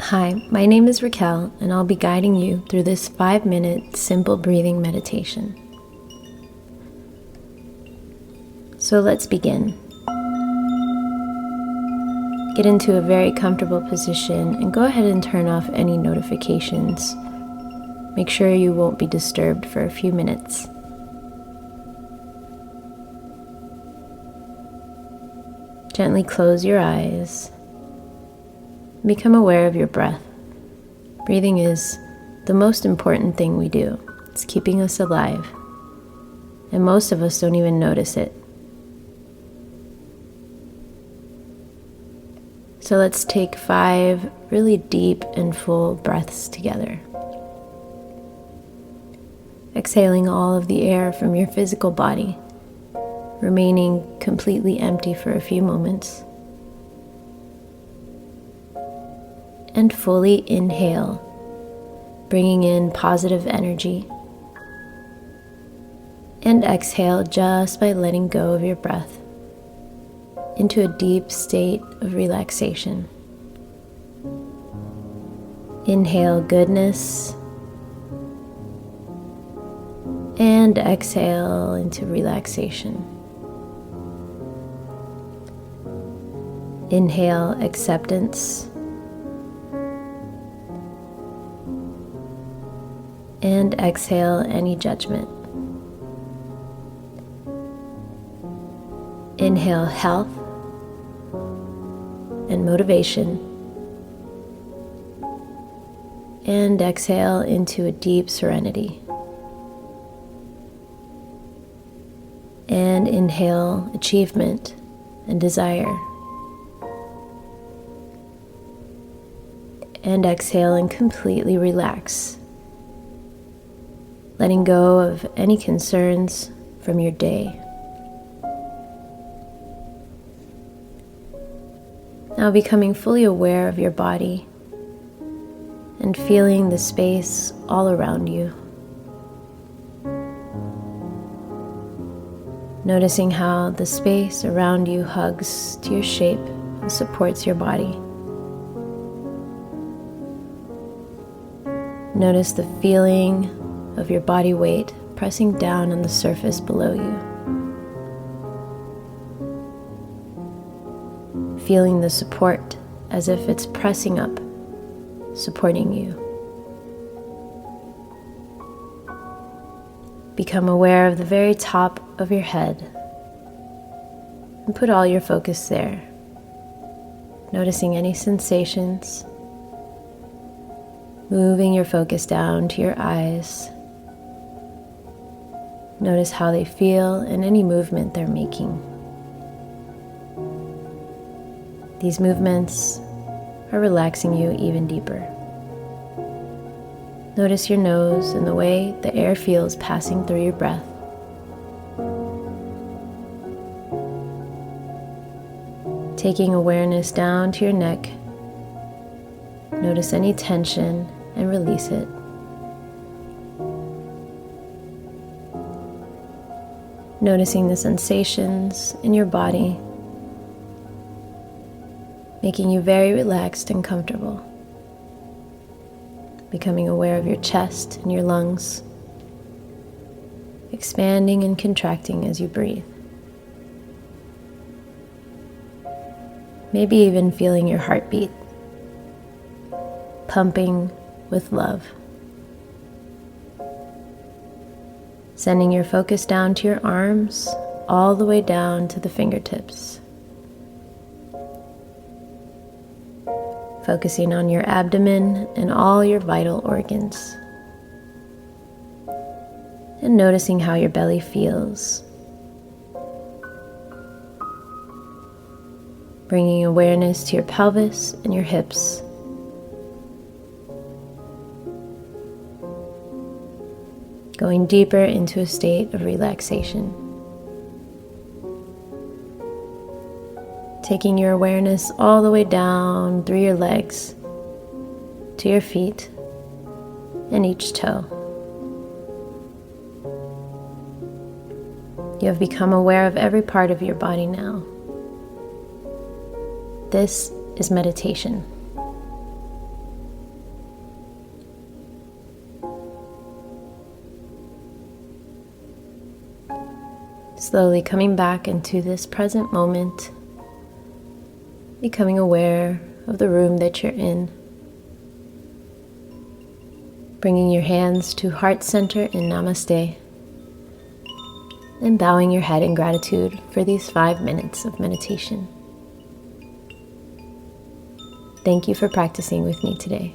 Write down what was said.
Hi, my name is Raquel, and I'll be guiding you through this 5-minute simple breathing meditation. So let's begin. Get into a very comfortable position and go ahead and turn off any notifications. Make sure you won't be disturbed for a few minutes. Gently close your eyes. Become aware of your breath. Breathing is the most important thing we do. It's keeping us alive. And most of us don't even notice it. So let's take 5 really deep and full breaths together. Exhaling all of the air from your physical body, remaining completely empty for a few moments. And fully inhale, bringing in positive energy. And exhale just by letting go of your breath into a deep state of relaxation. Inhale goodness and exhale into relaxation. Inhale acceptance and exhale any judgment. Inhale health and motivation, and exhale into a deep serenity. And inhale achievement and desire. And exhale and completely relax, letting go of any concerns from your day. Now becoming fully aware of your body and feeling the space all around you. Noticing how the space around you hugs to your shape and supports your body. Notice the feeling of your body weight pressing down on the surface below you. Feeling the support as if it's pressing up, supporting you. Become aware of the very top of your head and put all your focus there, noticing any sensations, moving your focus down to your eyes. Notice how they feel and any movement they're making. These movements are relaxing you even deeper. Notice your nose and the way the air feels passing through your breath. Taking awareness down to your neck, notice any tension and release it. Noticing the sensations in your body, making you very relaxed and comfortable. Becoming aware of your chest and your lungs, expanding and contracting as you breathe. Maybe even feeling your heartbeat, pumping with love. Sending your focus down to your arms, all the way down to the fingertips. Focusing on your abdomen and all your vital organs. And noticing how your belly feels. Bringing awareness to your pelvis and your hips. Going deeper into a state of relaxation. Taking your awareness all the way down through your legs to your feet and each toe. You have become aware of every part of your body now. This is meditation. Slowly coming back into this present moment, becoming aware of the room that you're in. Bringing your hands to heart center in Namaste. And bowing your head in gratitude for these 5 minutes of meditation. Thank you for practicing with me today.